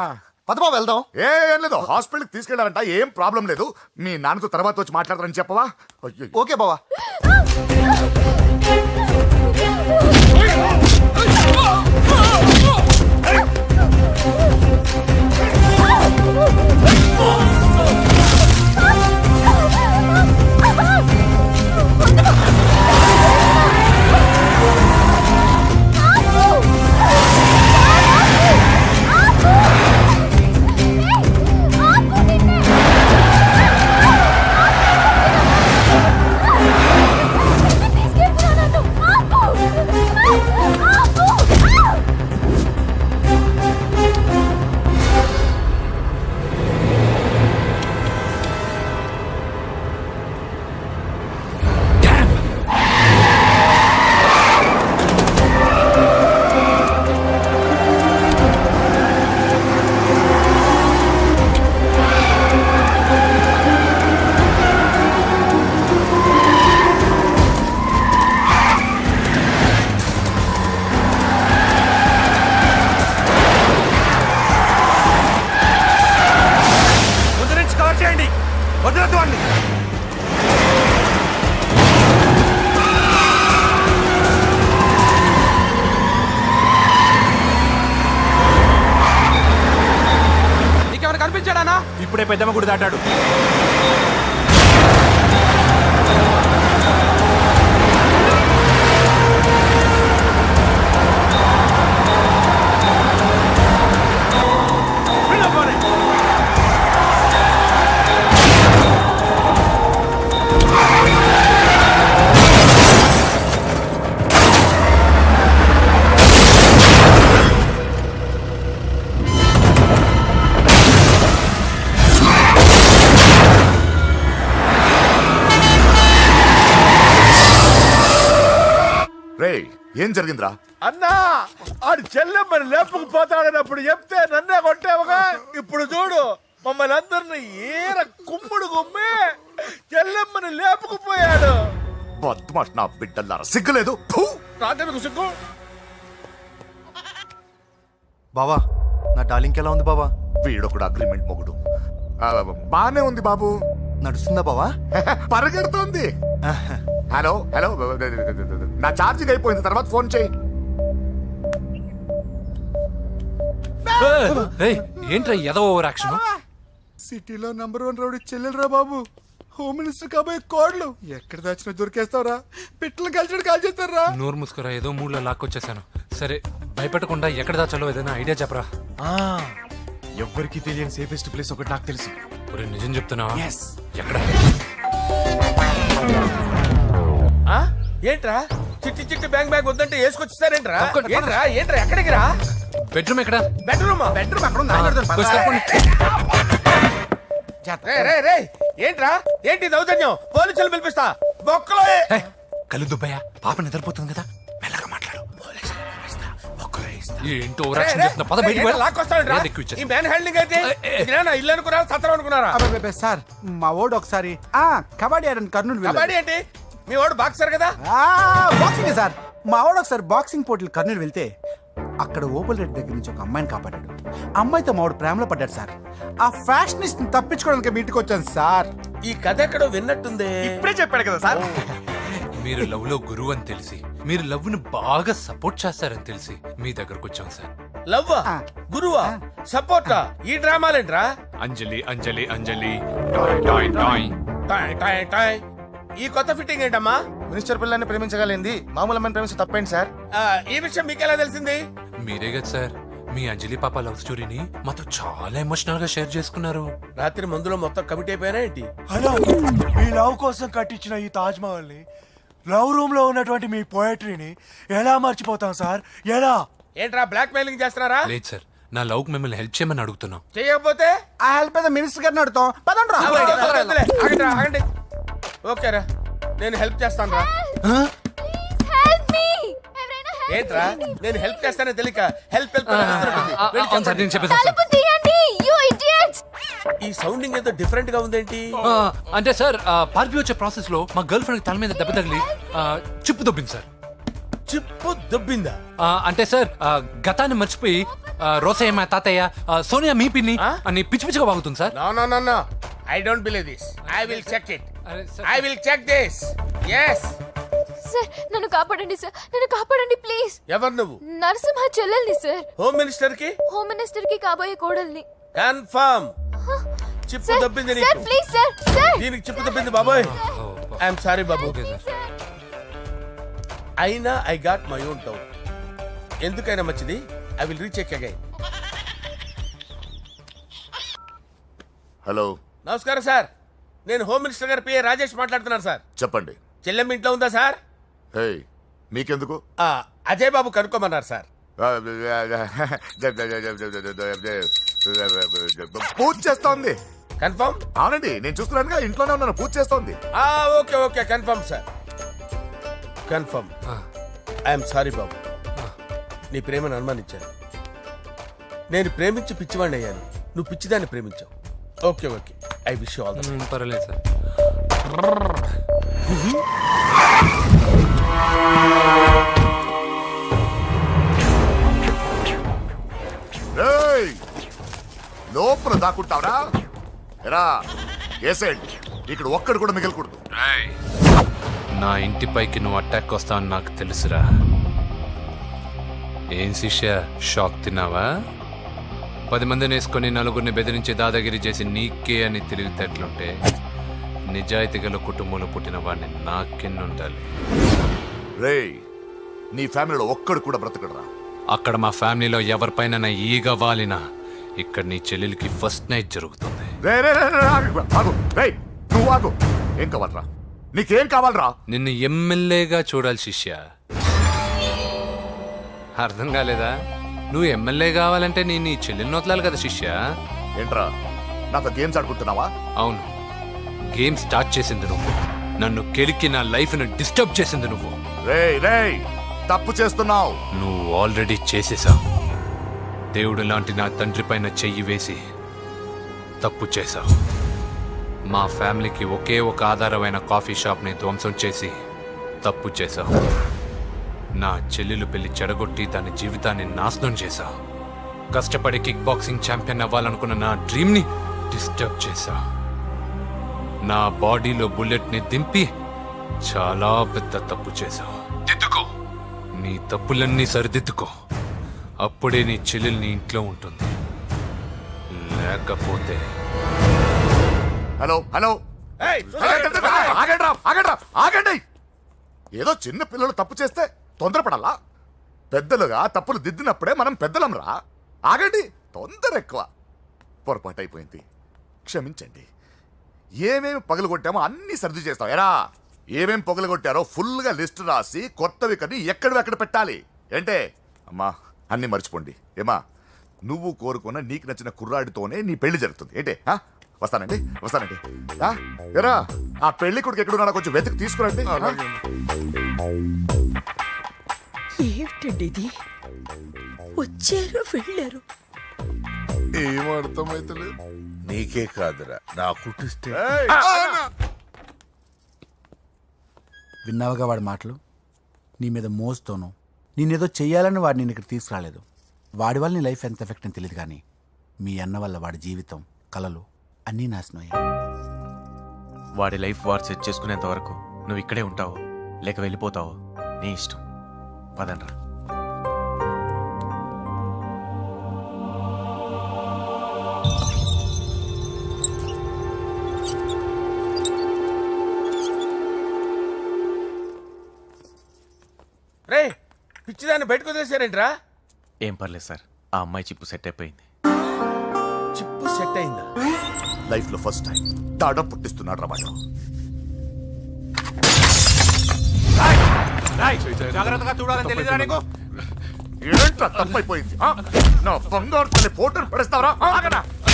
పద బావ వెళ్దాం. ఏం లేదు, హాస్పిటల్కి తీసుకెళ్ళారంట. ఏం ప్రాబ్లం లేదు. మీ నాన్నతో తర్వాత వచ్చి మాట్లాడతారని చెప్పవా? అయ్యో. ఓకే బావా. ఇప్పుడే పెద్దమ్మ గుడి దాటాడు. రేయ్ ఏం జరిగిందిరా? అన్నా ఆడు చెల్లెమ్మని లేపుకుపోతాడన్నప్పుడు చెప్తే నన్నే కొట్టావుగా. ఇప్పుడు చూడు మమ్మల్ని అందరిని ఏర కుమ్ముడు గుమ్మి చెల్లెమ్మని లేపుకుపోయాడు. బద్మాష్ నా బిడ్డల్లారా, సిగ్గులేదు? ఫు! నాకెందుకు సిగ్గు? బావా నా డార్లింగ్ ఎలా ఉంది బావా? వీడొకడు అగ్రిమెంట్ మొగుడు. బానే ఉంది బాబు. నడుస్తుందా బావా? పరిగెడుతోంది. హలో హలో, నా ఛార్జింగ్ అయిపోయింది, తర్వాత ఫోన్ చేయి. ఏయ్, ఏంట్రా ఏదో ఓవర్ యాక్షన్? సిటీలో నంబర్ 1 రౌడీ చెల్లెలరా బాబు. హోమ్ మినిస్టర్ కాబోయే కోడ్లు ఎక్కడ దాచినా దొరికేస్తావరా? పిట్టలు కలిసి కాల్ చేస్తారా? నోరు మూసుకురా, ఏదో మూడ్లో లాక్కొచ్చేసాను. సరే, భయపెట్టకుండా ఎక్కడ దాచాలో ఏదైనా ఐడియా చెప్పరా. ఎవ్వరికి తెలియని సేఫెస్ట్ ప్లేస్ ఒకటి నాకు తెలుసు. ఒరే, నిజం చెప్తున్నావా? ఎక్కడ? ఆ? ఏంట్రా చిట్టి చిట్టి బ్యాంగ్ బ్యాంగ్ వద్దంటే వేసుకొచ్చిస్తారేంట్రా? తప్పకుండా. ఏంట్రా ఏంట్రా ఎక్కడికి రా? బెడ్రూమ్ ఎక్కడ? బెడ్రూమ్ అక్కడ ఉంది. కొంచెం తప్పండి. రే రే రే ఏంట్రా ఏంటి దౌర్జన్యం? పోలీసులు పిలిపిస్తా. బొక్కలో ఏయ్, కళ్ళు దుబ్బయ్యా, పాప నిద్రపోతుంది కదా, మెల్లగా మాట్లాడు. ఏంటో ఓవర్ యాక్షన్ చేస్తున్నా, పద బయటికి వెళ్ళు. లాక్కొస్తాడు ఏది ఎక్కువ ఇచ్చేస్తా. ఈ మ్యాన్ హ్యాండింగ్ అయితే ఇదేనా ఇల్లు అనుకున్నారా సత్రం అనుకున్నారా? అబ్బబ్బబ్బే, సార్ మా ఓడు ఒకసారి కబడ్డీ ఆడని కర్నూలు వెళ్ళాడు. కబడ్డీ ఏంటి? మీ వాడు బాక్సర్ కదా? Boxing sir. మా వాడు ఒకసారి బాక్సింగ్ పోటీలు కర్నూలు వెళ్తే అక్కడ ఓపెల్ రెడ్డి దగ్గర నుంచి ఒక అమ్మాయిని కాపాడాడు. అమ్మాయితో మా వాడు ప్రేమలో పడ్డాడు సార్. ఆ ఫ్యాషనిస్ట్ తప్పించుకోవడానికి మీ ఇంటికి వచ్చాను సార్. ఈ కథ ఎక్కడో విన్నట్టుంది. ఇప్పుడే చెప్పాడు కదా సార్. మీరు లవ్ లో గురువు అని తెలిసి, మీరు లవ్ ని బాగా సపోర్ట్ చేస్తారని తెలిసి మీ దగ్గరకు వచ్చాం సార్. లవ్వా గురువా సపోర్టా? ఈ డ్రామాలేంట్రా? అంజలి అంజలి అంజలి టాయ్ టాయ్ టాయ్. టాయ్ టాయ్ టాయ్. ఈ కొత్త ఫిట్టింగ్ ఏంటమ్మా? మినిస్టర్ పిల్లని ప్రేమించగలిగింది మామూలు అమ్మని ప్రేమించి తప్పేంటి సార్? ఈ విషయం మీకెలా తెలిసింది? మీరే కదా సార్ మీ అంజలి పాప లవ్ స్టోరీని మాతో చాలా ఎమోషనల్ గా షేర్ చేసుకున్నారు. రాత్రి మందులో మొత్తం కమిట్ అయిపోయినా ఏంటి? హలో, మీ లవ్ కోసం కట్టించిన ఈ తాజ్ మహల్ ని, లవ్ రూమ్ లో ఉన్నటువంటి మీ పోయట్రీని ఎలా మర్చిపోతాం సార్? ఎలా? ఏంట్రా బ్లాక్ మెయిలింగ్ చేస్తున్నారా? లేదు సార్, నా లవ్ కు మిమ్మల్ని హెల్ప్ చేయమని అడుగుతున్నాం. చేయకపోతే ఆ హెల్ప్ అయితే మినిస్టర్ గారిని అడుగుతాం. పదండ్రా. వద్దులే, ఆగండి రా, ఆగండి. ఓకేరా, నేను హెల్ప్ చేస్తాను రా. ఏంట్రా నేను హెల్ప్ చేస్తానే తెలియక హెల్ప్ హెల్ప్ అవును సార్, నేను చెప్పేసాను సార్. ఈ సౌండింగ్ ఏదో డిఫరెంట్ గా ఉందేంటి? అంటే సార్, పార్టీ వచ్చే ప్రాసెస్ లో మా గర్ల్ ఫ్రెండ్ తల మీద దెబ్బ తగిలి చిప్పు దొబ్బింది సార్. చిప్పు దొబ్బిందా? అంటే సార్, గతాన్ని మర్చిపోయి రోసయ్య మా తాతయ్య, సోనియా మీ పిన్ని అని పిచ్చి పిచ్చిగా వాగుతుంది sir. No no no no, I don't believe this. I will check it. అరే sir, I will check this. yes. Sir నన్ను కాపాడండి సార్, నన్ను కాపాడండి ప్లీజ్. ఎవరు నువ్వు? నరసింహ చెల్లెల్ని సార్. హోమ్ మినిస్టర్ కి హోమ్ మినిస్టర్ కి కాబోయే కోడల్ని. కన్ఫర్మ్. చిప్పు సార్ దొబ్బింది సార్ నీకు. Please sir. సార్ దీనికి చిప్పు దొబ్బింది బాబోయ్. ఐఎమ్ సారీ బాబు. Okay sir. అయినా I got my own doubt. ఎందుకైనా మంచిది, I will recheck again. Hello, నమస్కారం సార్, నేను హోమ్ మినిస్టర్ గారి పిఏ రాజేష్ మాట్లాడుతున్నాను సార్. చెప్పండి. చెల్లెమ్మ ఇంట్లో ఉందా సార్? హే, మీకెందుకు? అజయ్ బాబు కనుక్కోమన్నారు సార్. పూజ చేస్తోంది. కన్ఫర్మ్? అవునండి, నేను చూస్తున్నానుగా, ఇంట్లోనే ఉన్నాను, పూజ చేస్తోంది. Okay okay, confirm sir, confirm. I'm sorry బాబు, నీ ప్రేమను అనుమానించాను. నేను ప్రేమించి పిచ్చివాడిని అయ్యాను, నువ్వు పిచ్చిదాన్ని ప్రేమించావు. Okay okay, I wish you all the best. పర్వాలేదు సార్. రేయ్, లోపల దాక్కుంటావరా? ఎరా ఏసేయండి, ఇక్కడ ఒక్కడు కూడా మిగలకూడదు. నా ఇంటి పైకి నువ్వు అటాక్ వస్తావని నాకు తెలుసురా. ఏం శిష్య, షాక్ తిన్నావా? 10 మందిని వేసుకొని నలుగురిని బెదిరించి దాదాగిరి చేసి నీకే అని తిరిగితేట్లుంటే నిజాయితీ గల కుటుంబంలో పుట్టిన వాడిని నాకెన్నుండాలి. రేయ్, నీ ఫ్యామిలీలో ఒక్కడు కూడా బ్రతకడరా. అక్కడ మా ఫ్యామిలీలో ఎవరిపైన ఈగ వాలినా ఇక్కడ నీ చెల్లెలికి ఫస్ట్ నైట్ జరుగుతుంది. రేయ్, నువ్వు ఆగు. ఏం కావాలరా? నీకేం కావాలరా? నిన్ను ఎమ్మెల్యేగా చూడాలి శిష్య. అర్థం కాలేదా? నువ్వు ఎమ్మెల్యే కావాలంటే నేను నీ చెల్లెల్ని వదలాలి కదా శిష్య. ఏంట్రా, నాతో గేమ్స్ ఆడుకుంటున్నావా? అవును, గేమ్ స్టార్ట్ చేసింది నువ్వు. నన్ను కెలికి నా లైఫ్ను డిస్టర్బ్ చేసింది నువ్వు. రేయ్ రేయ్, తప్పు చేస్తున్నావు. నువ్వు ఆల్రెడీ చేసేసావు. దేవుడు లాంటి నా తండ్రి పైన చెయ్యి వేసి తప్పు చేశావు. మా ఫ్యామిలీకి ఒకే ఒక ఆధారమైన కాఫీ షాప్ని ధ్వంసం చేసి తప్పు చేశావు. నా చెల్లెలు పెళ్లి చెడగొట్టి దాని జీవితాన్ని నాశనం చేశావు. కష్టపడి కిక్ బాక్సింగ్ ఛాంపియన్ అవ్వాలనుకున్న నా డ్రీమ్ని డిస్టర్బ్ చేశావు. నా బాడీలో బుల్లెట్ని దింపి చాలా పెద్ద తప్పు చేశావు. దిద్దుకో, నీ తప్పులన్నీ సరిదిద్దుకో. అప్పుడే నీ చెల్లెలు నీ ఇంట్లో ఉంటుంది. లేకపోతే హలో హలో, ఆగండి. ఏదో చిన్న పిల్లలు తప్పు చేస్తే తొందరపడాలా? పెద్దలుగా తప్పులు దిద్దినప్పుడే మనం పెద్దలంరా. ఆగండి, తొందర ఎక్కువ. పొరపాటు అయిపోయింది, క్షమించండి. ఏమేమి పగలగొట్టామో అన్ని సర్ది చేస్తాం. ఎరా, ఏమేం పగలగొట్టారో ఫుల్గా లిస్ట్ రాసి కొత్తవి కని ఎక్కడ పెట్టాలి. ఏంటే అమ్మా, అన్ని మర్చిపోండి. ఏమా, నువ్వు కోరుకున్న నీకు నచ్చిన కుర్రాడితోనే నీ పెళ్లి జరుగుతుంది. ఏంటే వస్తానండి. ఎరా, ఆ పెళ్లి కొడుకు ఎక్కడున్నా కొంచెం వెతికి తీసుకురండి. ఏమిటండి ఇది? వచ్చారు వెళ్ళారు. ఏం అర్థమైతలేదు. నీకే కాదురా, నా కుట్టిస్తే విన్నావుగా వాడి మాటలు. నీ మీద మోస్తోనూ నేనేదో చెయ్యాలని వాడు నేను ఇక్కడ తీసుకురాలేదు. వాడి వల్ల నీ లైఫ్ ఎంత ఎఫెక్ట్ అని తెలియదు, కానీ మీ అన్న వల్ల వాడి జీవితం, కలలు అన్నీ నాశనం అయ్యాయి. వాడి లైఫ్ వాడు సెట్ చేసుకునేంత వరకు నువ్వు ఇక్కడే ఉంటావో లేక వెళ్ళిపోతావో నీ ఇష్టం. పదండ్రా. రే, పిచ్చిదాన్ని బయటకు వదిలేశారేంట్రా? ఏం పర్లేదు సార్, ఆ అమ్మాయి చిప్పు సెట్ అయిపోయింది. చిప్పు సెట్ అయిందా? లైఫ్ లో ఫస్ట్ టైం తాడ పుట్టిస్తున్నాడు రా వాడు. జాగ్రత్తగా చూడాలని తెలియదురా నీకు? ఏంట్రా తప్పైపోయింది? నా బంగారు తల్లి ఫోటోలు పడేస్తావరా?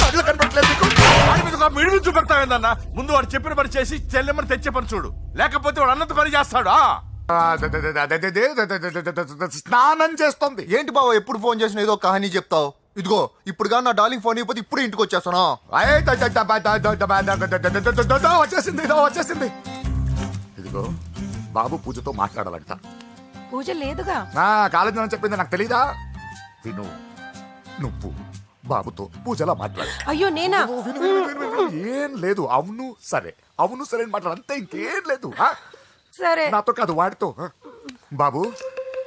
కళ్ళు కనపడట్లేదు నీకు? చూపెడతావేందన్నా? ముందు వాడు చెప్పిన పని చేసి చెల్లెమ్మని తెచ్చే పని చూడు, లేకపోతే వాడు అన్నంత పని చేస్తాడు. స్నానం చేస్తుంది. ఏంటి బావ ఎప్పుడు ఫోన్ చేసిన ఏదో కహానీ చెప్తావు? ఇదిగో ఇప్పుడు కానీ నా డార్లింగ్ ఫోన్ అయిపోతే ఇప్పుడు ఇంటికి వచ్చేస్తాను. వచ్చేసింది. ఇదిగో బాబు పూజతో మాట్లాడాలంట. పూజ లేదుగా. కాలేజీ అని చెప్పింది నాకు తెలీదా? విను, నువ్వు బాబుతో పూజలా మాట్లాడు. అయ్యో నేనా? ఏం లేదు, అవును సరే అని మాట్లాడు, అంతే, ఇంకేం లేదు. సరే, నాతో కాదు వాడితో. బాబు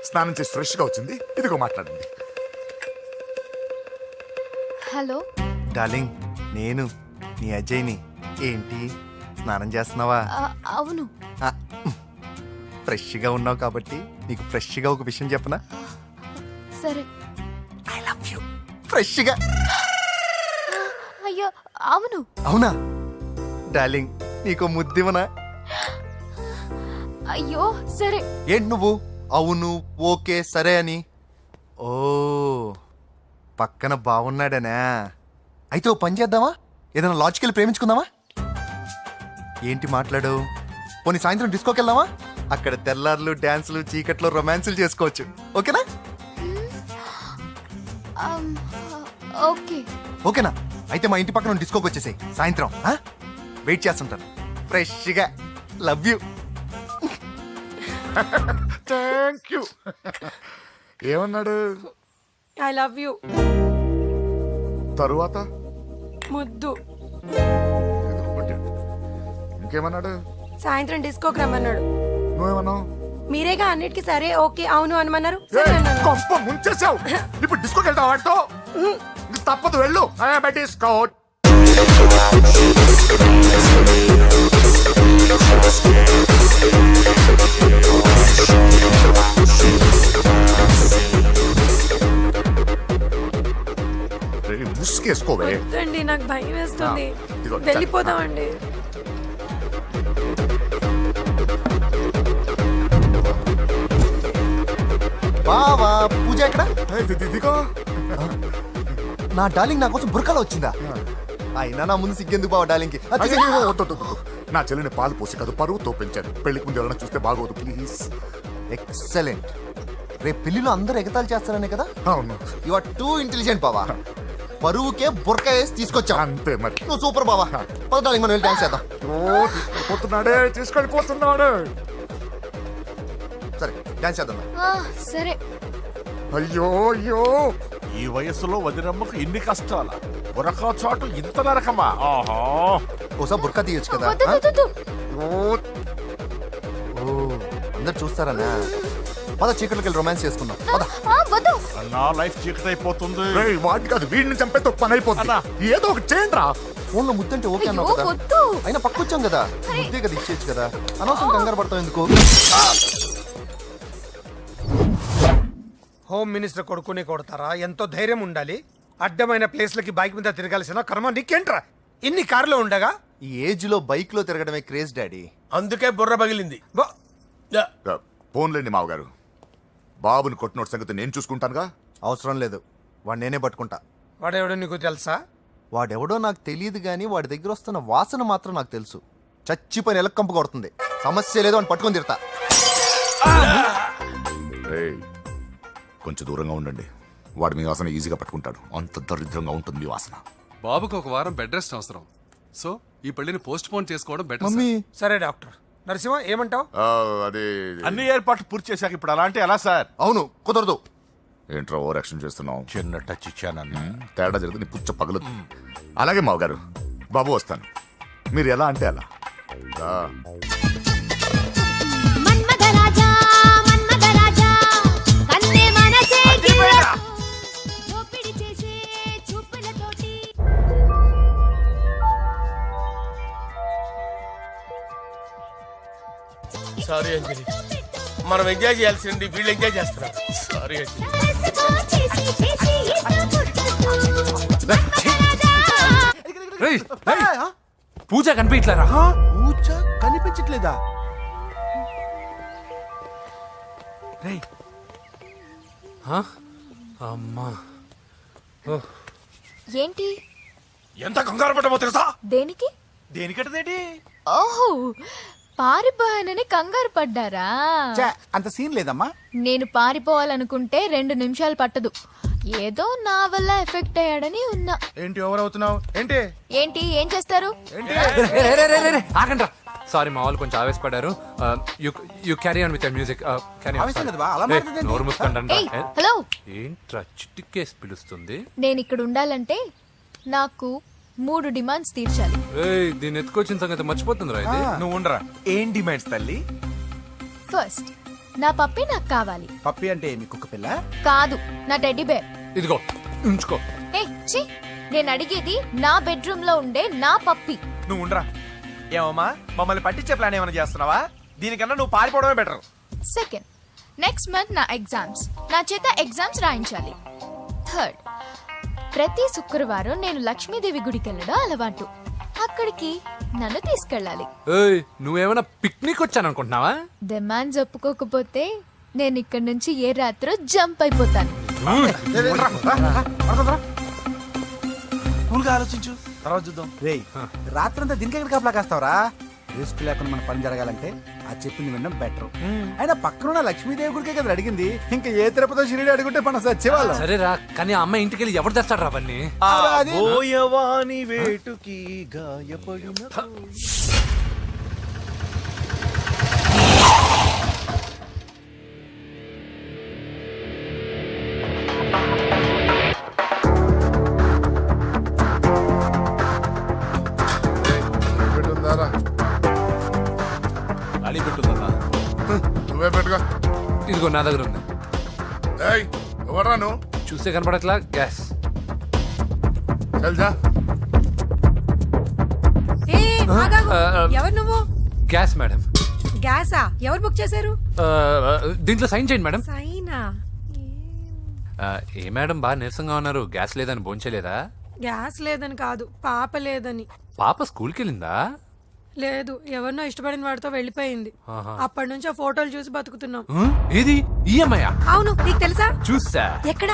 స్నానం చేసి ఫ్రెష్ గా వచ్చింది, ఇదిగో మాట్లాడండి. హలో డార్లింగ్, నేను నీ అజయ్ని. ఏంటి స్నానం చేస్తున్నావా? అవును. ఫ్రెష్గా ఉన్నావు కాబట్టి నీకు ఫ్రెష్గా ఒక విషయం చెప్పనా? సరే. I love you. ఫ్రెష్గా. అయ్యో అవును. అవునా డార్లింగ్, నీకు ముద్దివనా? అయ్యో సరే. ఏంటి నువ్వు అవును ఓకే సరే అని? ఓ, పక్కన బాగున్నాడనా? అయితే ఓ పని చేద్దామా? ఏదైనా లాజికల్ ప్రేమించుకుందామా? ఏంటి మాట్లాడు? పోనీ సాయంత్రం డిస్కోకి వెళ్దామా? అక్కడ తెల్లార్లు డాన్సులు, చీకట్లో రొమాన్సులు చేసుకోవచ్చు. ఓకేనా? ఓకే. ఓకేనా? అయితే మా ఇంటి పక్కన డిస్కోకి వచ్చేసాయి సాయంత్రం. వెయిట్ చేస్తుంటాను ఫ్రెష్గా. Love you. Thank you. ఏమన్నాడు? I love you. తరువాత ముద్దు. ఇంకేమన్నాడు? సాయంత్రం డిస్కోకి రమ్మన్నాడు. నువ్వేమన్నావు? మీరేగా అన్నిటికీ సరే ఓకే అవును అనమన్నారు. సరే అన్నాను. కొంప ముంచేసావు. ఇప్పుడు డిస్కోకి వెళ్తావు వాడితో? తప్పదు వెళ్ళు తీసుకో. ముసుకేసుకోవే. వద్దండి, నాకు భయం వేస్తుంది. ఇదిగో, వెళ్ళిపోదామండి. బావా పూజ ఎక్కడ? ఇదిగో. నా డార్లింగ్ నా కోసం బుర్కాలో వచ్చిందా? అయినా నా ముందు సిగ్గెందుకు బావ డార్లింగ్కి? అయ్యో, వద్దు. నా చెల్లిని పాలు పోసి కాదు పరువుతో పెంచాను. పెళ్లికి ముందు ఎవరైనా చూస్తే బాగోదు ప్లీజ్. ఎక్సలెంట్. రేపు పెళ్లిలో అందరూ ఎగతాళి చేస్తారనే కదా? అవును, యు ఆర్ టూ ఇంటెలిజెంట్ బావా. పరువుకే బుర్కా వేసి తీసుకొచ్చా. అంతే మరి. నువ్వు సూపర్ బావా. పద డార్లింగ్ మనం వెళ్ళి డాన్స్ చేద్దాం. పోతున్నాడే, తీసుకెళ్ళిపోతున్నాడు. సరే డాన్స్ చేద్దాం. సరే. అయ్యో అయ్యో, ఈ వయస్సులో వదినమ్మకు ఇన్ని కష్టాల ఒరక చోటు ఇంత నరకమా? ఆహా, ఓసారి బుర్కా తీయొచ్చు కదా? వద్దు, వద్దు, వద్దు. ఓ అందరు చూస్తారనా? పద చీకట్లోకి వెళ్ళి రొమాన్స్ చేసుకుందాం. పద. వద్దు. నా లైఫ్ చీకటి అయిపోతుంది. రేయ్, వాడిని కాదు వీడిని చంపేతో పని అయిపోతుంది. ఏదో ఒకటి చేయండి రా. ఫోన్ లో ముద్దంటే ఓకే అన్నావు అయ్యో, కదా? వద్దు. అయినా పక్కొచ్చాం కదా, ముద్దే కదా ఇచ్చేయచ్చు కదా. అనవసరం కంగారు పడతావు ఎందుకు? హోమ్ మినిస్టర్ కొడుకుని కొడతారా? ఎంతో ధైర్యం ఉండాలి. అడ్డమైన ప్లేస్లకి బైక్ మీద తిరగాల్సిన కర్మ నీకేంట్రా? ఇన్ని కార్లో ఉండగా ఈ ఏజ్ లో బైక్ లో తిరగడమే క్రేజ్ డాడీ. అందుకే బుర్ర పగిలింది. బా- యా. ఫోన్లేండి మావగారు. బాబుని కొట్టినోటి సంగతి నేను చూసుకుంటానుగా. అవసరం లేదు, వాడు నేనే పట్టుకుంటా. వాడెవడో నీకు తెలుసా? వాడెవడో నాకు తెలియదు కానీ వాడి దగ్గర వస్తున్న వాసన మాత్రం నాకు తెలుసు. చచ్చిపోయిన ఎలక్కంపు కొడుతుంది. సమస్య లేదు అని పట్టుకొని తిడతా. రేయ్, కొంచెం దూరంగా ఉండండి. వాడు మీ వాసన ఈజీగా పట్టుకుంటాడు. అంత దరిద్రంగా ఉంటుంది మీ వాసన. బాబుకు ఒక వారం బెడ్ రెస్ట్ అవసరం. సో ఈ పెళ్లిని పోస్ట్ పోన్ చేసుకోవడం బెటర్. మమ్మీ సరే డాక్టర్. నరసింహ ఏమంటావు? అదే అన్ని ఏర్పాట్లు పూర్తి చేశాక ఇప్పుడు అలాంటి ఎలా సార్? అవును కుదరదు. ఏంట్రా ఓవర్ యాక్షన్ చేస్తున్నావు? చిన్న టచ్ ఇచ్చానన్న. తేడా జరిగితే నీ పుచ్చ పగలు. అలాగే మావగారు, బాబు వస్తాను. మీరు ఎలా అంటే అలా. రా. మన్మథరాజా, మన్మథరాజా, కన్నే మనసే దోపిడి చేసే చూపులతోటి. సారీ అంజలి, మనం ఎంజాయ్ చేయాల్సింది వీళ్ళు ఎంజాయ్ చేస్తున్నారు. సారీ అంజలి. సరసగా చేసి చేసి ఏదో పుట్టదు. రేయ్, పూజ కనిపించట్లేరా? పూజ కనిపించట్లేదా? రేయ్, అమ్మా, ఏంటి? ఎంత కంగారు పడ్డమో తెలుసా? దేనికి? దేనికటదేటి? ఓహో, పారిపోయానని కంగారు పడ్డారా? ఛే, అంత సీన్ లేదమ్మా. నేను పారిపోవాలనుకుంటే 2 నిమిషాలు పట్టదు. ఏదో నా వల్ల ఎఫెక్ట్ అయ్యాడని ఉన్నా. ఏంటి ఓవర్ అవుతున్నావు? ఏంటి ఏంటి ఏం చేస్తారు? ఆగండ్రా. సారీ, మా వాళ్ళు కొంచెం ఆవేశపడ్డారు. You carry on with music. ఆవేశం కదా బా, అలా మాట్లాడదండి. నోరు మూసుకోండి. ఏయ్, హలో. ఏంట్రా చిటికేసి పిలుస్తుంది? నేను ఇక్కడ ఉండాలంటే నాకు 3 డిమాండ్స్ తీర్చాలి. ఏయ్, దీన్ని ఎత్తుకొచ్చిన సంగతి మర్చిపోతుందిరా ఇది. నువ్వు ఉండరా. ఏం డిమాండ్స్ తల్లి? ఫస్ట్, నా పప్పి నాకు కావాలి. పప్పి అంటే మీ కుక్క పిల్ల? కాదు, నా టెడ్డీ బేర్. ఇదిగో ఉంచుకో. ఛీ, నేను అడిగేది నా బెడ్రూమ్ లో ఉండే నా పప్పి. నువ్వు ఉండరా. ఏమమ్మా, మమ్మల్ని పట్టించే ప్లాన్ ఏమైనా చేస్తున్నావా? దీనికన్నా నువ్వు పారిపోవడమే బెటర్. సెకండ్, నెక్స్ట్ మంత్ నా ఎగ్జామ్స్. నా చేత ఎగ్జామ్స్ రాయించాలి. థర్డ్, ప్రతి శుక్రవారం నేను లక్ష్మీదేవి గుడికి వెళ్ళడం అలవాటు. అక్కడికి నన్ను తీసుకెళ్ళాలి. ఏయ్, నువ్వేమైనా పిక్నిక్ వచ్చాను అనుకుంటున్నావా? డిమాండ్స్ ఒప్పుకోకపోతే నేను ఇక్కడి నుంచి ఏ రాత్రో జంప్ అయిపోతాను. కూల్గా ఆలోచించు, తర్వాత చూద్దాం. రేయ్, రాత్రంతా దీనికి ఎక్కడ కాపలా కాస్తావరా? రిస్క్ లేకుండా మన పని జరగాలంటే ఆ చెప్పింది వినడం బెటర్. అయినా పక్కన లక్ష్మీదేవి గుడికే కదా అడిగింది. ఇంకా ఏ తిరుపతి షిరిడి అడుగుంటే మనం సచ్చేవాళ్ళం. సరేరా, కానీ ఆ అమ్మాయి ఇంటికి వెళ్ళి ఎవరు తెస్తాడు అవన్నీ? బోయవాని వేటుకి గాయపడిన అలి పెట్టుందన్నా. నువ్వే పెట్టుగా. ఇదిగో నా దగ్గర ఉంది. ఎవరా నువ్వు? చూస్తే కనపడట్లా? గ్యాస్. వెళ్దా ఎవరు నువ్వు? Gas madam. గ్యాసా? ఎవరు బుక్ చేశారు? దీంట్లో సైన్ చేయండి మేడం. సైనా? ఏ మేడం బాగా నీరసంగా ఉన్నారు, గ్యాస్ లేదని భోంచలేదా? గ్యాస్ లేదని కాదు, పాప లేదని. పాప స్కూల్కి వెళ్ళిందా? లేదు, ఎవరినో ఇష్టపడిన వాడితో వెళ్ళిపోయింది. ఆహా. అప్పటి నుంచి ఆ ఫోటోలు చూసి బతుకుతున్నాం. ఏది ఈఎంఐ? అవును, నీకు తెలుసా? చూసా. ఎక్కడ?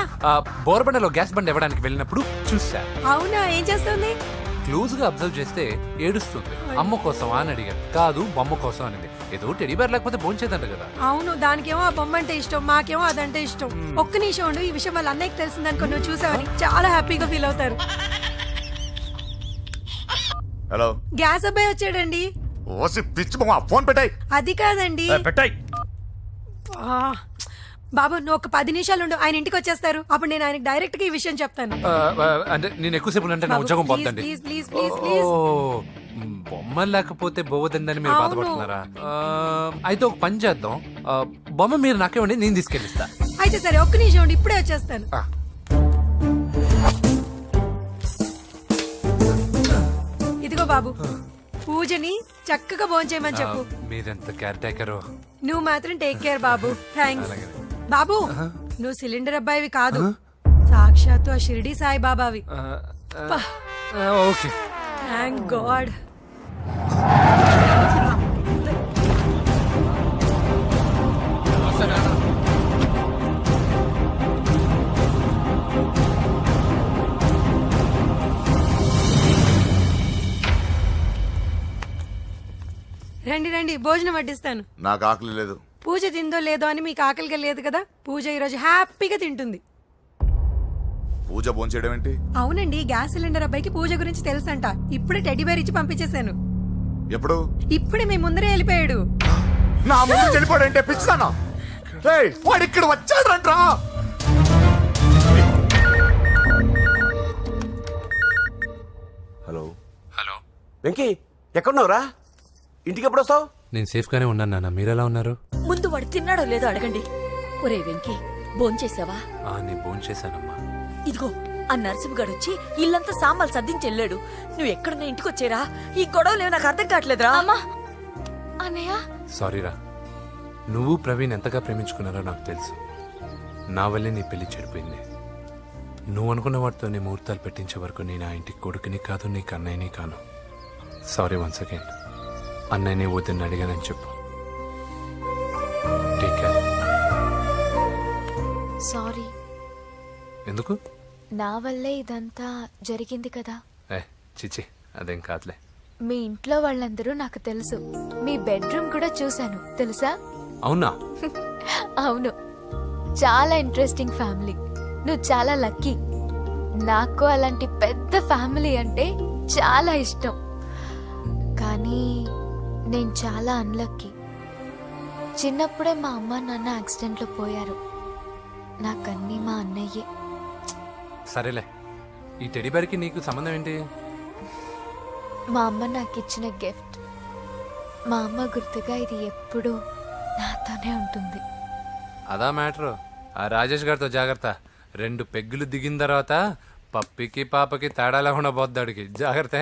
బోరబండలో గ్యాస్ బండ్ ఇవ్వడానికి వెళ్ళినప్పుడు చూసా. అవునా, ఏం చేస్తుంది? క్లోజ్ గా అబ్జర్వ్ చేస్తే ఏడుస్తుంది. అమ్మ కోసమా అని అడిగాను. కాదు, బొమ్మ కోసం అనింది. ఏదో టెడీ బేర్ లేకపోతే భోంచేదంట కదా. అవును, దానికేమో ఆ బొమ్మ అంటే ఇష్టం, మాకేమో అదంటే ఇష్టం. ఒక్క నిమిషం ఉండు, ఈ విషయం వాళ్ళ అన్నయ్యకి తెలిసిందనుకో, నువ్వు చూసావని చాలా హ్యాపీగా ఫీల్ అవుతారు. హలో, గ్యాస్ అబ్బాయి వచ్చాడండి. ఓసి పిచ్చి బొమ్మ, ఫోన్ పెట్టాయి. అది కాదండి. పెట్టాయి. ఆ, బాబు నువ్వు ఒక 10 నిమిషాలు ఉండు, ఆయన ఇంటికి వచ్చేస్తారు. అప్పుడు నేను ఆయనకి డైరెక్ట్ గా ఈ విషయం చెప్తాను. అంటే నేను ఎక్కువసేపు అంటే నా బాబు, ఉద్యోగం ప్లీజ్, పోద్దండి. Please, please, please, please. బొమ్మ లేకపోతే బోవదండి మీరు అవును. బాధపడుతున్నారా? అయితే ఒక పని చేద్దాం. బొమ్మ మీరు నాకేమండి, నేను తీసుకెళ్ళిస్తా. అయితే సరే, ఒక్క నిమిషం ఉండి ఇప్పుడే వచ్చేస్తాను. ఇదిగో బాబు, పూజని చక్కగా భోంచేయమని చెప్పు. మీరెంత కేర్ టేకరు. నువ్వు మాత్రం టేక్ కేర్ బాబు. థ్యాంక్స్. బాబు, నువ్వు సిలిండర్ అబ్బాయివి కాదు, సాక్షాత్తు ఆ షిరిడి సాయి బాబావి. ఓకే. Thank god. రండి రండి, భోజనం వడ్డిస్తాను. నాకు ఆకలి లేదు. పూజ తిందో లేదో అని మీకు ఆకలిగా లేదు కదా, పూజ ఈరోజు హ్యాపీగా తింటుంది. పూజ భోంచేయడం ఏంటి? అవునండి, గ్యాస్ సిలిండర్ అబ్బాయికి పూజ గురించి తెలుసంట. ఇప్పుడే టెడ్డీ బేర్ ఇచ్చి పంపించేశాను. ఎప్పుడు? ఇప్పుడే మీ ముందరే వెళ్ళిపోయాడు. నా ముందు వెళ్ళిపోయాడంటే పిచ్చిదానా? వాడు ఇక్కడ వచ్చాడంట్రా. హలో హలో వెంకీ, ఎక్కడున్నావురా? ఇంటికి ఎప్పుడు వస్తావు? నేను సేఫ్ గానే ఉన్నాను నాన్న, మీరెలా ఉన్నారు? ముందు వాడు తిన్నాడో లేదో అడగండి. ఒరే వెంకీ, భోంచేసావా? నేను భోంచేశానమ్మా. ఇదిగో ఆ నరసింహగాడు వచ్చి ఇల్లంతా సామాన్లు సర్దించి వెళ్ళాడు. నువ్వు ఎక్కడున్నా ఇంటికి వచ్చేరా. ఈ గొడవలు నాకు అర్థం కావట్లేదురా. అమ్మా, అన్నయ్య. సారీరా, నువ్వు ప్రవీణ్ ఎంతగా ప్రేమించుకున్నారో నాకు తెలుసు. నా వల్లే నీ పెళ్లి చెడిపోయింది. నువ్వు అనుకున్న వాటితో నీ ముహూర్తాలు పెట్టించే వరకు నేను ఆ ఇంటికి కొడుకుని కాదు, నీకు అన్నయ్యని కాను. Sorry once again. అన్నయ్యని వద్దని అడిగానని చెప్పు. Take care. సారీ. ఎందుకు? నా వల్లే ఇదంతా జరిగింది కదా. చిచి, అదేం కాదులే. మీ ఇంట్లో వాళ్ళందరూ నాకు తెలుసు. మీ బెడ్రూమ్ కూడా చూశాను, తెలుసా? అవునా? అవును, చాలా ఇంట్రెస్టింగ్ ఫ్యామిలీ. నువ్వు చాలా లక్కీ. నాకు అలాంటి పెద్ద ఫ్యామిలీ అంటే చాలా ఇష్టం. కానీ నేను చాలా అన్లక్కీ. చిన్నప్పుడే మా అమ్మ నాన్న యాక్సిడెంట్లో పోయారు. నాకన్నీ మా అన్నయ్యే. సరేలే, ఈ టెడీ బేర్కి నీకు సంబంధం ఏంటి? మా అమ్మ నాకు ఇచ్చిన గిఫ్ట్. మా అమ్మ గుర్తుగా ఇది ఎప్పుడూ నాతోనే ఉంటుంది. అదా మ్యాటర్. ఆ రాజేష్ గారితో జాగ్రత్త. 2 పెగ్గులు దిగిన తర్వాత పప్పికి పాపకి తేడా లేకుండా పోద్దాడికి. జాగ్రత్త.